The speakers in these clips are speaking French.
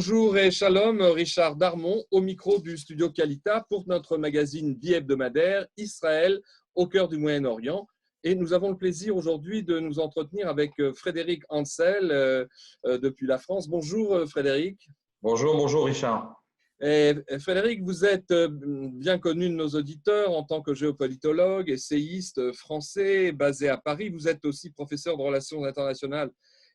Bonjour et shalom, Richard Darmon au micro du studio Kalita pour notre magazine bi-hebdomadaire Israël au cœur du Moyen-Orient. Et nous avons le plaisir aujourd'hui de nous entretenir avec Frédéric Ansel depuis la France. Bonjour Frédéric. Bonjour Richard. Et Frédéric, vous êtes bien connu de nos auditeurs en tant que géopolitologue, essayiste français basé à Paris. Vous êtes aussi professeur de relations internationales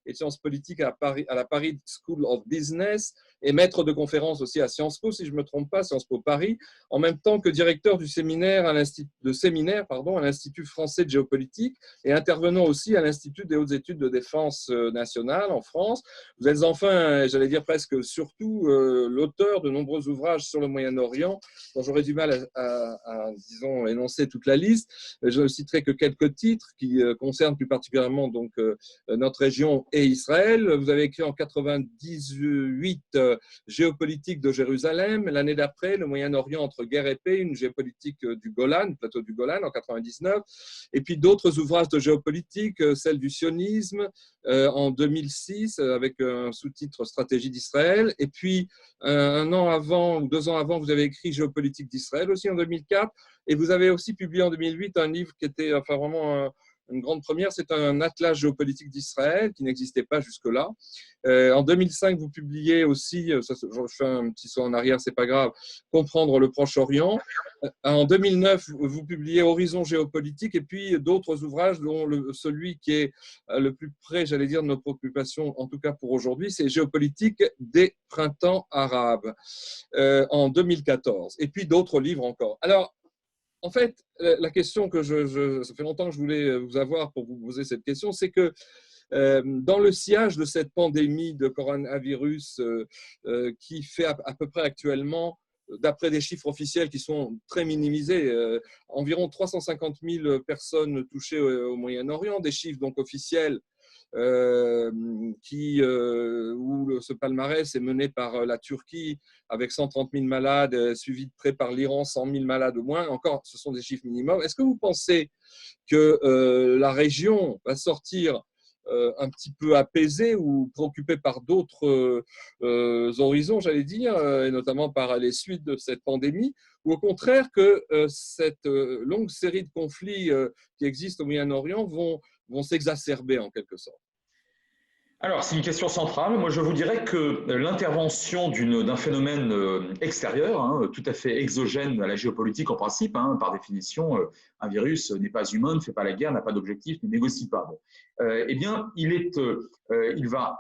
et de sciences politiques à la Paris School of Business et maître de conférences aussi à Sciences Po, si je ne me trompe pas, Sciences Po Paris, en même temps que directeur du séminaire à l'Institut français de géopolitique et intervenant aussi à l'Institut des hautes études de défense nationale en France. Vous êtes enfin, j'allais dire presque surtout, l'auteur de nombreux ouvrages sur le Moyen-Orient, dont j'aurais du mal à, disons, énoncer toute la liste. Je ne citerai que quelques titres qui concernent plus particulièrement donc, notre région et Israël. Vous avez écrit en 98 géopolitique de Jérusalem. L'année d'après, le Moyen-Orient entre guerre et paix, une géopolitique du Golan, plateau du Golan en 99. Et puis d'autres ouvrages de géopolitique, celle du sionisme en 2006 avec un sous-titre Stratégie d'Israël. Et puis un an avant ou 2 ans avant, vous avez écrit Géopolitique d'Israël aussi en 2004. Et vous avez aussi publié en 2008 un livre qui était enfin vraiment une grande première, c'est un atlas géopolitique d'Israël qui n'existait pas jusque-là. En 2005, vous publiez aussi, je fais un petit saut en arrière, c'est pas grave, Comprendre le Proche-Orient. En 2009, vous publiez Horizon géopolitique et puis d'autres ouvrages, dont celui qui est le plus près, j'allais dire, de nos préoccupations, en tout cas pour aujourd'hui, c'est Géopolitique des printemps arabes en 2014. Et puis d'autres livres encore. Alors, en fait, la question que ça fait longtemps que je voulais vous avoir pour vous poser cette question, c'est que dans le sillage de cette pandémie de coronavirus qui fait à peu près actuellement, d'après des chiffres officiels qui sont très minimisés, environ 350 000 personnes touchées au Moyen-Orient, des chiffres donc officiels où ce palmarès est mené par la Turquie avec 130 000 malades, suivi de près par l'Iran, 100 000 malades au moins. Encore, ce sont des chiffres minimums. Est-ce que vous pensez que la région va sortir un petit peu apaisée ou préoccupée par d'autres horizons, j'allais dire, et notamment par les suites de cette pandémie, ou au contraire que cette longue série de conflits qui existent au Moyen-Orient vont s'exacerber en quelque sorte? Alors, c'est une question centrale. Moi, je vous dirais que l'intervention d'un phénomène extérieur, tout à fait exogène à la géopolitique en principe, par définition, un virus n'est pas humain, ne fait pas la guerre, n'a pas d'objectif, ne négocie pas. Bon. Eh bien, il va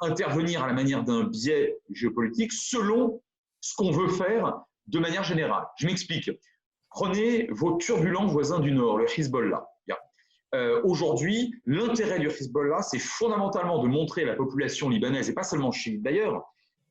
intervenir à la manière d'un biais géopolitique selon ce qu'on veut faire de manière générale. Je m'explique. Prenez vos turbulents voisins du Nord, le Hezbollah. Aujourd'hui, l'intérêt du Hezbollah, c'est fondamentalement de montrer à la population libanaise, et pas seulement chiite d'ailleurs,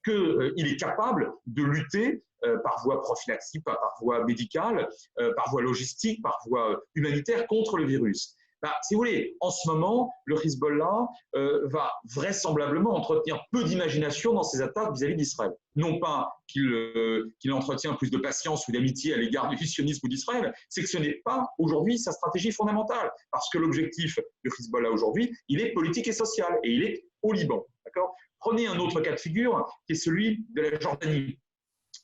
qu'il est capable de lutter par voie prophylactique, par voie médicale, par voie logistique, par voie humanitaire contre le virus. Si vous voulez, en ce moment, le Hezbollah va vraisemblablement entretenir peu d'imagination dans ses attaques vis-à-vis d'Israël. Non pas qu'il entretient plus de patience ou d'amitié à l'égard du sionisme ou d'Israël, c'est que ce n'est pas aujourd'hui sa stratégie fondamentale. Parce que l'objectif du Hezbollah aujourd'hui, il est politique et social, et il est au Liban. Prenez un autre cas de figure, qui est celui de la Jordanie.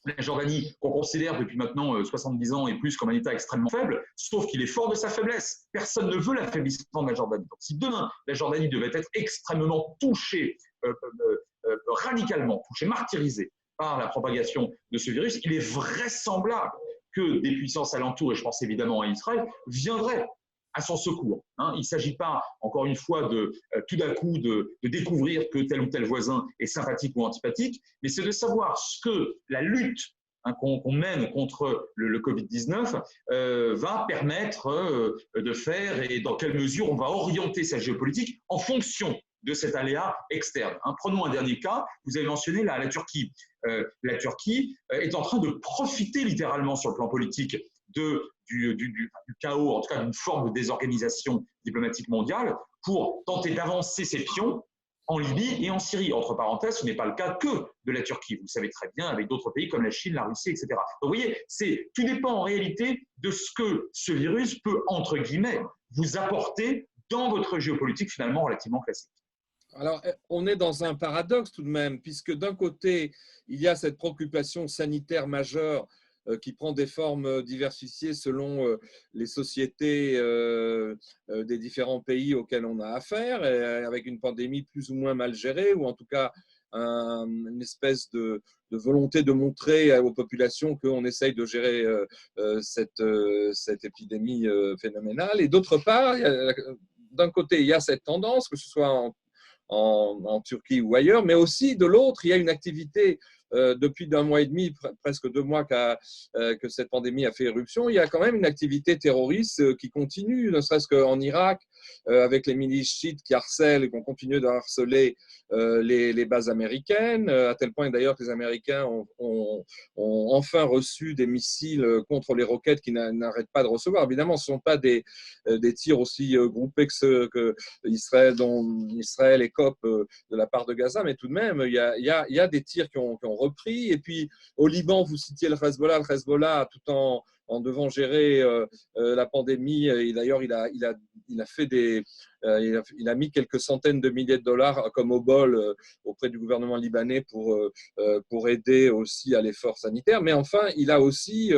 La Jordanie, qu'on considère depuis maintenant 70 ans et plus comme un État extrêmement faible, sauf qu'il est fort de sa faiblesse. Personne ne veut l'affaiblissement de la Jordanie. Donc, si demain, la Jordanie devait être extrêmement touchée, radicalement touchée, martyrisée par la propagation de ce virus, il est vraisemblable que des puissances alentours, et je pense évidemment à Israël, viendraient à son secours. Il ne s'agit pas, encore une fois, tout d'un coup de découvrir que tel ou tel voisin est sympathique ou antipathique, mais c'est de savoir ce que la lutte qu'on mène contre le Covid-19 va permettre de faire et dans quelle mesure on va orienter sa géopolitique en fonction de cet aléa externe. Prenons un dernier cas, vous avez mentionné la Turquie. La Turquie est en train de profiter littéralement sur le plan politique du chaos, en tout cas d'une forme de désorganisation diplomatique mondiale, pour tenter d'avancer ses pions en Libye et en Syrie. Entre parenthèses, ce n'est pas le cas que de la Turquie. Vous le savez très bien, avec d'autres pays comme la Chine, la Russie, etc. Donc, vous voyez, tout dépend en réalité de ce que ce virus peut, entre guillemets, vous apporter dans votre géopolitique finalement relativement classique. Alors, on est dans un paradoxe tout de même, puisque d'un côté, il y a cette préoccupation sanitaire majeure qui prend des formes diversifiées selon les sociétés des différents pays auxquels on a affaire, avec une pandémie plus ou moins mal gérée, ou en tout cas une espèce de volonté de montrer aux populations qu'on essaye de gérer cette épidémie phénoménale. Et d'autre part, d'un côté, il y a cette tendance, que ce soit en Turquie ou ailleurs, mais aussi de l'autre, il y a une activité depuis d'un mois et demi, presque 2 mois que cette pandémie a fait éruption, il y a quand même une activité terroriste qui continue, ne serait-ce qu'en Irak, avec les milices chiites qui harcèlent et qui ont continué de harceler les bases américaines, à tel point d'ailleurs que les Américains ont enfin reçu des missiles contre les roquettes qu'ils n'arrêtent pas de recevoir. Évidemment, ce ne sont pas des tirs aussi groupés que Israël, dont Israël écope de la part de Gaza, mais tout de même, il y a des tirs qui ont repris. Et puis, au Liban, vous citiez le Hezbollah, tout en devant gérer la pandémie. Et d'ailleurs, il a fait il a mis quelques centaines de milliers de dollars comme au bol auprès du gouvernement libanais pour aider aussi à l'effort sanitaire. Mais enfin, il a aussi,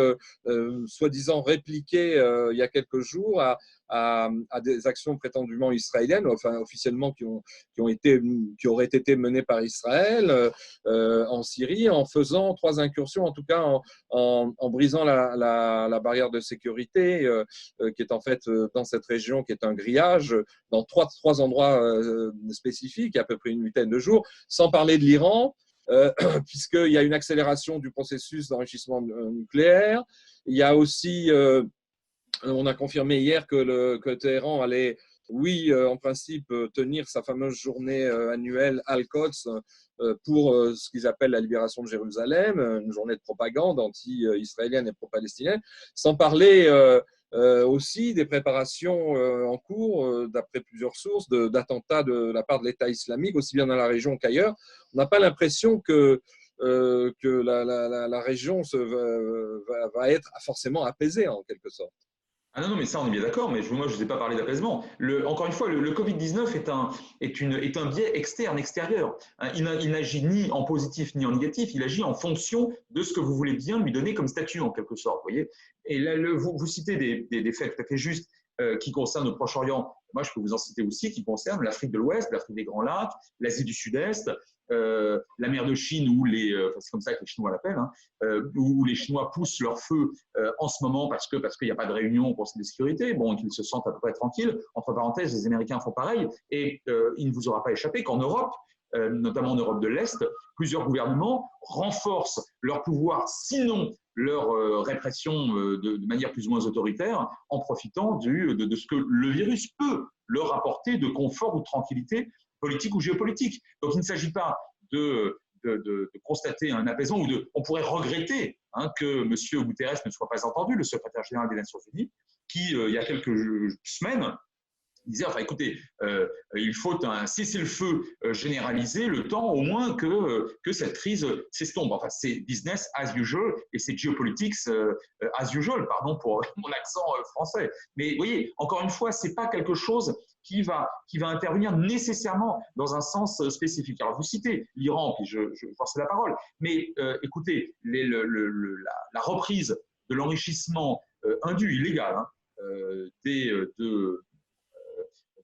soi-disant, répliqué il y a quelques jours à des actions prétendument israéliennes, enfin officiellement qui auraient été menées par Israël en Syrie, en faisant 3 incursions, en tout cas en brisant la barrière de sécurité qui est en fait dans cette région, qui est un grillage, dans trois endroits spécifiques, à peu près une vingtaine de jours, sans parler de l'Iran, puisqu'il y a une accélération du processus d'enrichissement nucléaire. Il y a aussi, on a confirmé hier que Téhéran allait, oui, en principe, tenir sa fameuse journée annuelle Al-Quds pour ce qu'ils appellent la libération de Jérusalem, une journée de propagande anti-israélienne et pro-palestinienne, sans parler aussi des préparations en cours, d'après plusieurs sources, d'attentats de la part de l'État islamique, aussi bien dans la région qu'ailleurs. On n'a pas l'impression que la région va être forcément apaisée en quelque sorte. Ah non, non, mais ça, on est bien d'accord, mais moi, je ne vous ai pas parlé d'apaisement. Encore une fois, le Covid-19 est un biais externe, extérieur. Hein, il n'agit ni en positif ni en négatif, il agit en fonction de ce que vous voulez bien lui donner comme statut, en quelque sorte. Voyez. Et là, vous citez des faits tout à fait justes qui concernent le Proche-Orient. Moi, je peux vous en citer aussi qui concernent l'Afrique de l'Ouest, l'Afrique des Grands Lacs, l'Asie du Sud-Est, la mer de Chine, c'est comme ça que les Chinois l'appellent, hein, où les Chinois poussent leur feu en ce moment parce qu'il n'y a pas de réunion pour de sécurité, bon, qu'ils se sentent à peu près tranquilles. Entre parenthèses, les Américains font pareil, et il ne vous aura pas échappé qu'en Europe, notamment en Europe de l'Est, plusieurs gouvernements renforcent leur pouvoir, sinon leur répression de manière plus ou moins autoritaire, en profitant de ce que le virus peut leur apporter de confort ou de tranquillité politique ou géopolitique. Donc il ne s'agit pas de constater un apaisement on pourrait regretter que M. Guterres ne soit pas entendu, le secrétaire général des Nations Unies, qui, il y a quelques semaines, disait, enfin écoutez, il faut un cessez-le-feu généralisé, le temps au moins que cette crise s'estompe. Enfin, c'est business as usual et c'est geopolitics as usual, pardon pour mon accent français. Mais vous voyez, encore une fois, ce n'est pas quelque chose qui va intervenir nécessairement dans un sens spécifique. Alors, vous citez l'Iran, puis je force la parole, mais écoutez, la reprise de l'enrichissement indu, illégal,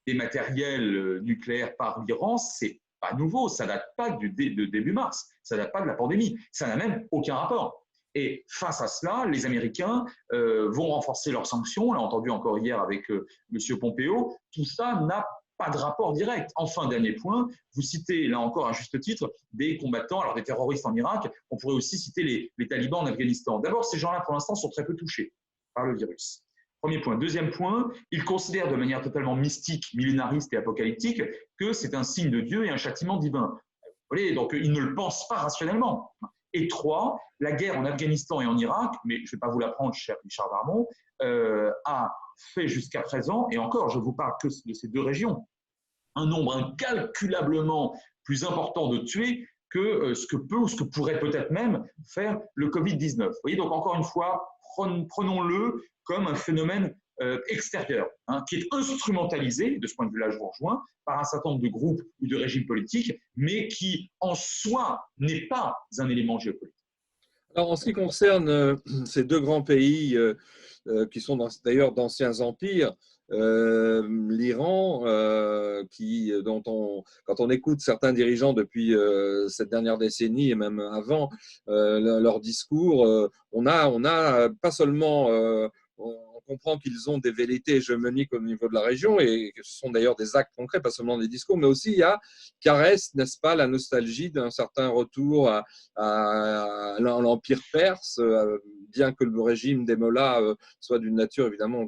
des matériels nucléaires par l'Iran, c'est pas nouveau, ça date pas de début mars, ça date pas de la pandémie, ça n'a même aucun rapport. Et face à cela, les Américains vont renforcer leurs sanctions, on l'a entendu encore hier avec M. Pompeo, tout ça n'a pas de rapport direct. Enfin, dernier point, vous citez là encore à juste titre des combattants, alors des terroristes en Irak, on pourrait aussi citer les talibans en Afghanistan. D'abord, ces gens-là, pour l'instant, sont très peu touchés par le virus. Premier point. Deuxième point, ils considèrent de manière totalement mystique, millénariste et apocalyptique que c'est un signe de Dieu et un châtiment divin. Vous voyez, donc ils ne le pensent pas rationnellement. Et 3, la guerre en Afghanistan et en Irak, mais je ne vais pas vous l'apprendre, cher Richard Darmon, a fait jusqu'à présent, et encore, je ne vous parle que de ces 2 régions, un nombre incalculablement plus important de tués que ce que peut ou ce que pourrait peut-être même faire le Covid-19. Vous voyez, donc encore une fois, prenons-le comme un phénomène extérieur, hein, qui est instrumentalisé, de ce point de vue-là je vous rejoins, par un certain nombre de groupes ou de régimes politiques, mais qui en soi n'est pas un élément géopolitique. Alors, en ce qui concerne ces deux grands pays qui sont d'ailleurs d'anciens empires, l'Iran, quand on écoute certains dirigeants depuis cette dernière décennie et même avant leur discours, on a pas seulement on comprend qu'ils ont des velléités hégémoniques au niveau de la région et que ce sont d'ailleurs des actes concrets, pas seulement des discours, mais aussi il y a caresse, n'est-ce pas, la nostalgie d'un certain retour à l'Empire perse, bien que le régime des mollahs soit d'une nature évidemment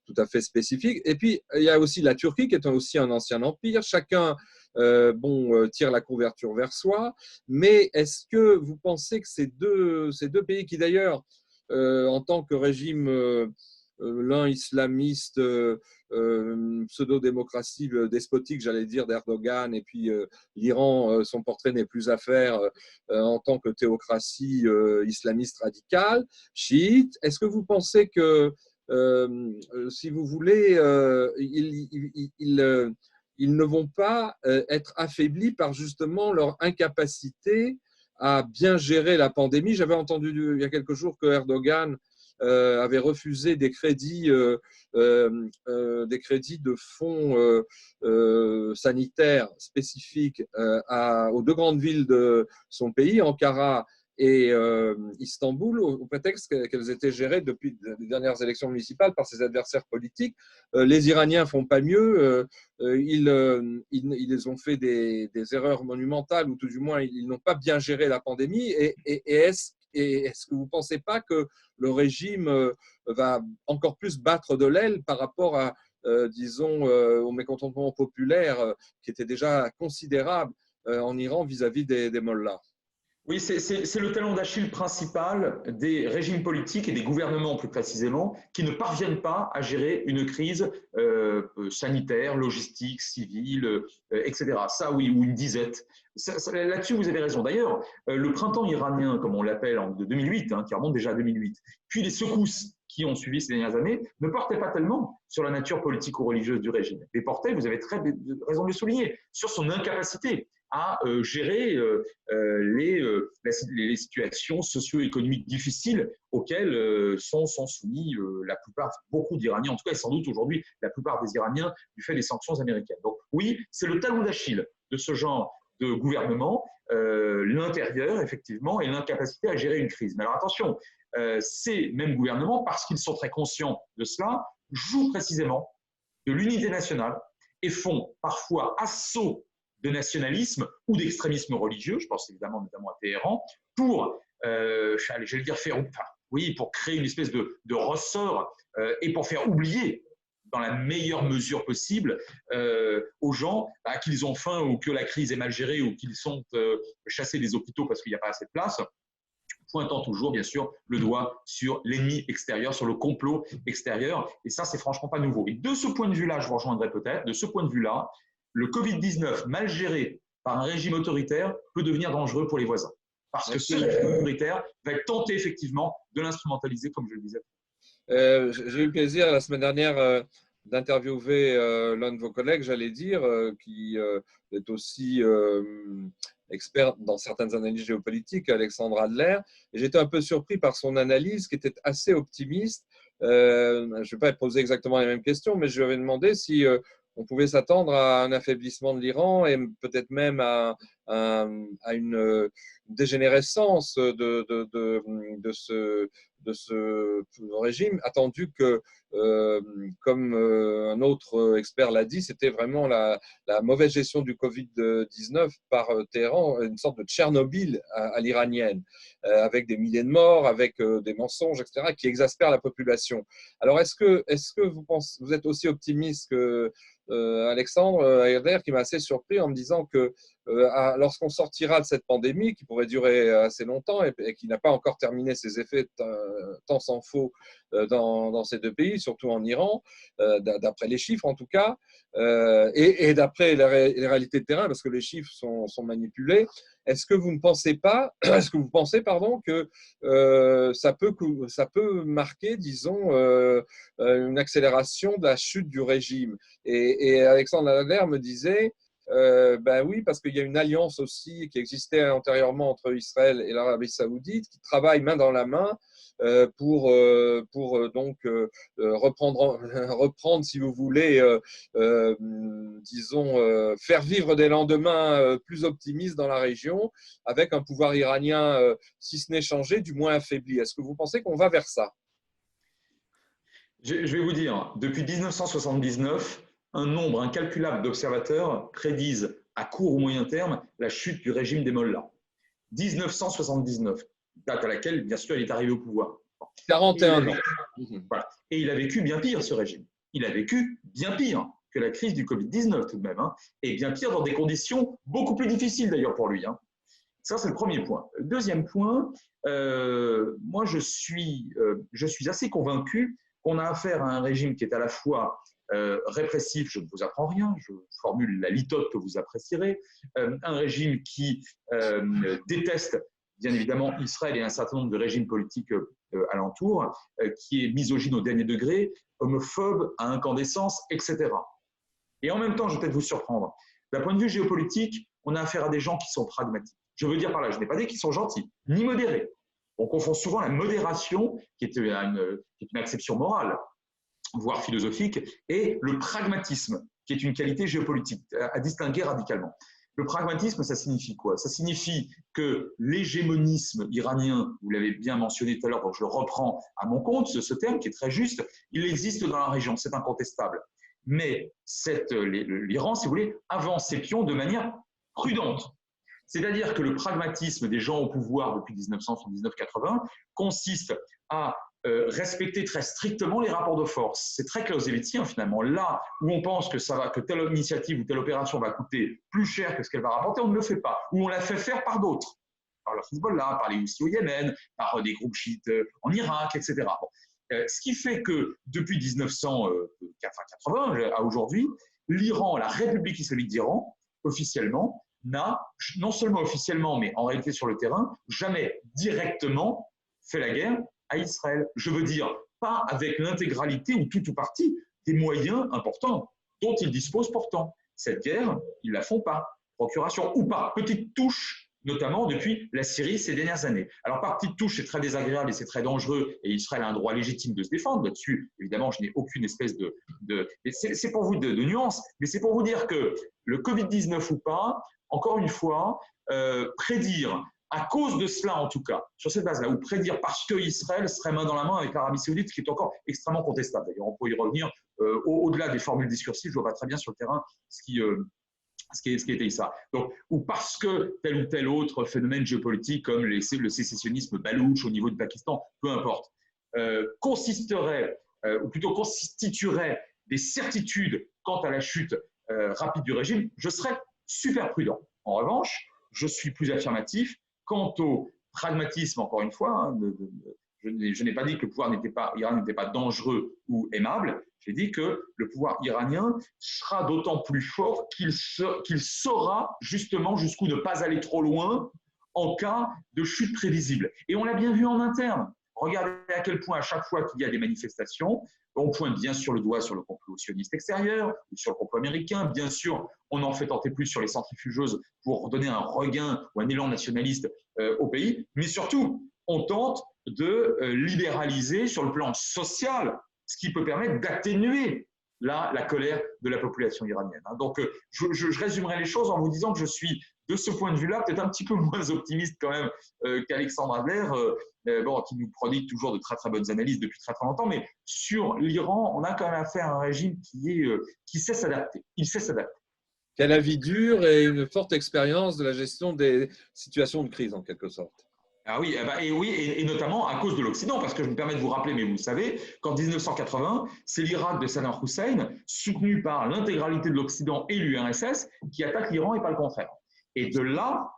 tout à fait spécifique. Et puis, il y a aussi la Turquie qui est aussi un ancien empire. Chacun tire la couverture vers soi. Mais est-ce que vous pensez que ces deux pays qui d'ailleurs, en tant que régime, l'un islamiste, pseudo-démocratie despotique, j'allais dire, d'Erdogan, et puis l'Iran, son portrait n'est plus à faire en tant que théocratie islamiste radicale, chiite. Est-ce que vous pensez que, si vous voulez, ils ne vont pas être affaiblis par justement leur incapacité à bien gérer la pandémie? J'avais entendu il y a quelques jours que Erdogan avait refusé des crédits de fonds sanitaires spécifiques aux deux grandes villes de son pays, Ankara et Istanbul, au prétexte qu'elles étaient gérées depuis les dernières élections municipales par ses adversaires politiques. Les Iraniens font pas mieux. Ils ont fait des erreurs monumentales, ou tout du moins, ils n'ont pas bien géré la pandémie. Et est-ce que vous ne pensez pas que le régime va encore plus battre de l'aile par rapport à, disons, au mécontentement populaire qui était déjà considérable en Iran vis-à-vis des mollahs? Oui, c'est le talon d'Achille principal des régimes politiques et des gouvernements plus précisément qui ne parviennent pas à gérer une crise sanitaire, logistique, civile, etc. Ça, oui, ou une disette. Là-dessus, vous avez raison. D'ailleurs, le printemps iranien, comme on l'appelle, de 2008, hein, qui remonte déjà à 2008, puis les secousses qui ont suivi ces dernières années, ne portaient pas tellement sur la nature politique ou religieuse du régime, mais portaient, vous avez très raison de le souligner, sur son incapacité à gérer les situations socio-économiques difficiles auxquelles sont soumis la plupart, beaucoup d'Iraniens, en tout cas, et sans doute aujourd'hui la plupart des Iraniens, du fait des sanctions américaines. Donc oui, c'est le talon d'Achille de ce genre de gouvernement, l'intérieur, effectivement, et l'incapacité à gérer une crise. Mais alors attention, ces mêmes gouvernements, parce qu'ils sont très conscients de cela, jouent précisément de l'unité nationale et font parfois assaut de nationalisme ou d'extrémisme religieux, je pense évidemment notamment à Téhéran, pour, j'allais dire, pour créer une espèce de ressort et pour faire oublier dans la meilleure mesure possible aux gens qu'ils ont faim ou que la crise est mal gérée ou qu'ils sont chassés des hôpitaux parce qu'il n'y a pas assez de place, pointant toujours, bien sûr, le doigt sur l'ennemi extérieur, sur le complot extérieur. Et ça, c'est franchement pas nouveau. Et de ce point de vue-là, je vous rejoindrai peut-être, de ce point de vue-là, le Covid-19 mal géré par un régime autoritaire peut devenir dangereux pour les voisins. Parce que ce régime autoritaire va être tenté effectivement de l'instrumentaliser, comme je le disais. J'ai eu le plaisir la semaine dernière d'interviewer l'un de vos collègues, j'allais dire, qui est aussi expert dans certaines analyses géopolitiques, Alexandre Adler. Et j'étais un peu surpris par son analyse qui était assez optimiste. Je ne vais pas poser exactement les mêmes questions, mais je lui avais demandé si on pouvait s'attendre à un affaiblissement de l'Iran et peut-être même à une dégénérescence de ce régime, attendu que, comme un autre expert l'a dit, c'était vraiment la mauvaise gestion du Covid-19 par Téhéran, une sorte de Tchernobyl à l'iranienne, avec des milliers de morts, avec des mensonges, etc., qui exaspèrent la population. Alors, est-ce que vous êtes aussi optimiste que Alexandre Herder, qui m'a assez surpris en me disant que lorsqu'on sortira de cette pandémie, qui pourrait durer assez longtemps et qui n'a pas encore terminé ses effets, tant s'en faut, dans ces deux pays, surtout en Iran, d'après les chiffres en tout cas, et d'après les réalités de terrain, parce que les chiffres sont manipulés. Est-ce que vous pensez, pardon, que ça peut marquer, disons, une accélération de la chute du régime? Et Alexandre Adler me disait, ben oui, parce qu'il y a une alliance aussi qui existait antérieurement entre Israël et l'Arabie Saoudite, qui travaille main dans la main pour donc reprendre, si vous voulez, disons, faire vivre des lendemains plus optimistes dans la région, avec un pouvoir iranien, si ce n'est changé, du moins affaibli. Est-ce que vous pensez qu'on va vers ça? Je vais vous dire, depuis 1979, un nombre incalculable d'observateurs prédisent à court ou moyen terme la chute du régime des Mollahs. 1979, date à laquelle, bien sûr, il est arrivé au pouvoir. 41 ans. Voilà. Et il a vécu bien pire, ce régime. Il a vécu bien pire que la crise du Covid-19 tout de même, hein, et bien pire dans des conditions beaucoup plus difficiles d'ailleurs pour lui. Hein. Ça, c'est le premier point. Deuxième point, moi, je suis assez convaincu qu'on a affaire à un régime qui est à la fois répressif, je ne vous apprends rien, je formule la litote que vous apprécierez, un régime qui déteste bien évidemment Israël et un certain nombre de régimes politiques alentour, qui est misogyne au dernier degré, homophobe, à incandescence, etc. Et en même temps, je vais peut-être vous surprendre, d'un point de vue géopolitique, on a affaire à des gens qui sont pragmatiques. Je veux dire par là, je n'ai pas dit qu'ils sont gentils, ni modérés. On confond souvent la modération, qui est une acception morale, voire philosophique, et le pragmatisme, qui est une qualité géopolitique à distinguer radicalement. Le pragmatisme, ça signifie quoi? Ça signifie que l'hégémonisme iranien, vous l'avez bien mentionné tout à l'heure, donc je le reprends à mon compte, ce terme qui est très juste, il existe dans la région, c'est incontestable. Mais l'Iran, si vous voulez, avance ses pions de manière prudente. C'est-à-dire que le pragmatisme des gens au pouvoir depuis 1979-80 consiste à respecter très strictement les rapports de force. C'est très clausewitzien finalement. Là où on pense que telle initiative ou telle opération va coûter plus cher que ce qu'elle va rapporter, on ne le fait pas. Ou on la fait faire par d'autres, par le Hezbollah, par les Houthis au Yémen, par des groupes chiites en Irak, etc. Bon. Ce qui fait que depuis 1980 à aujourd'hui, l'Iran, la République islamique d'Iran, officiellement, n'a, non seulement officiellement, mais en réalité sur le terrain, jamais directement fait la guerre à Israël. Je veux dire, pas avec l'intégralité ou tout ou partie des moyens importants dont ils disposent pourtant. Cette guerre, ils ne la font pas. Procuration ou pas, petite touche, notamment depuis la Syrie ces dernières années. Alors, par petite touche, c'est très désagréable et c'est très dangereux, et Israël a un droit légitime de se défendre. Là-dessus, évidemment, je n'ai aucune espèce de c'est pour vous de nuance, mais c'est pour vous dire que le Covid-19 ou pas, encore une fois, prédire, à cause de cela en tout cas, sur cette base-là, ou prédire parce qu'Israël serait main dans la main avec l'Arabie Saoudite, ce qui est encore extrêmement contestable. D'ailleurs, on peut y revenir au-delà des formules discursives, je vois pas très bien sur le terrain ce qui était ça. Donc, ou parce que tel ou tel autre phénomène géopolitique, comme le sécessionnisme balouche au niveau du Pakistan, peu importe, constituerait des certitudes quant à la chute rapide du régime, je serais super prudent. En revanche, je suis plus affirmatif quant au pragmatisme, encore une fois. Hein, je n'ai pas dit que le pouvoir iranien n'était pas dangereux ou aimable. J'ai dit que le pouvoir iranien sera d'autant plus fort qu'il saura justement jusqu'où ne pas aller trop loin en cas de chute prévisible. Et on l'a bien vu en interne. Regardez à quel point, à chaque fois qu'il y a des manifestations, on pointe bien sûr le doigt sur le complot sioniste extérieur ou sur le complot américain. Bien sûr, on en fait tenter plus sur les centrifugeuses pour donner un regain ou un élan nationaliste au pays. Mais surtout, on tente de libéraliser sur le plan social, ce qui peut permettre d'atténuer la colère de la population iranienne. Donc, je résumerai les choses en vous disant que je suis, de ce point de vue-là, peut-être un petit peu moins optimiste quand même qu'Alexandre Adler, qui nous prodigue toujours de très très bonnes analyses depuis très très longtemps, mais sur l'Iran, on a quand même affaire à un régime qui sait s'adapter. Il sait s'adapter. Qui a la vie dure et une forte expérience de la gestion des situations de crise, en quelque sorte. Ah oui, et notamment à cause de l'Occident, parce que je me permets de vous rappeler, mais vous le savez, qu'en 1980, c'est l'Irak de Saddam Hussein, soutenu par l'intégralité de l'Occident et l'URSS, qui attaque l'Iran et pas le contraire. Et de là,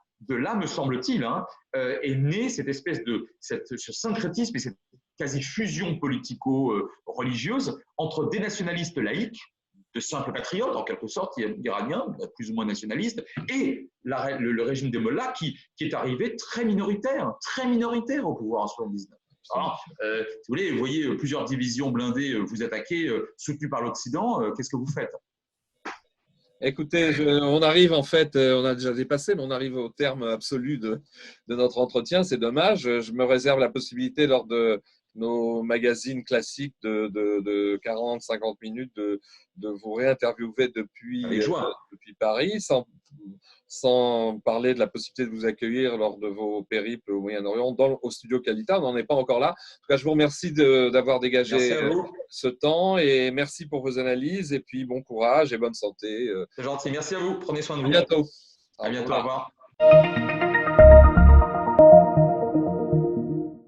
me semble-t-il, hein, est née cette espèce de ce syncrétisme et cette quasi-fusion politico-religieuse entre des nationalistes laïcs, de simples patriotes, en quelque sorte, iraniens, plus ou moins nationalistes, et le régime des mollahs qui est arrivé très minoritaire au pouvoir en 79. Alors, si vous voulez, vous voyez plusieurs divisions blindées vous attaquer, soutenues par l'Occident, qu'est-ce que vous faites? Écoutez, on arrive en fait, on a déjà dépassé, mais on arrive au terme absolu de notre entretien. C'est dommage. Je me réserve la possibilité lors de nos magazines classiques de 40, 50 minutes de vous réinterviewer depuis Paris, sans parler de la possibilité de vous accueillir lors de vos périples au Moyen-Orient au studio Calita. On n'en est pas encore là. En tout cas, je vous remercie d'avoir dégagé ce temps et merci pour vos analyses et puis bon courage et bonne santé. C'est gentil. Merci à vous. Prenez soin de vous. À bientôt. À bientôt. Au revoir.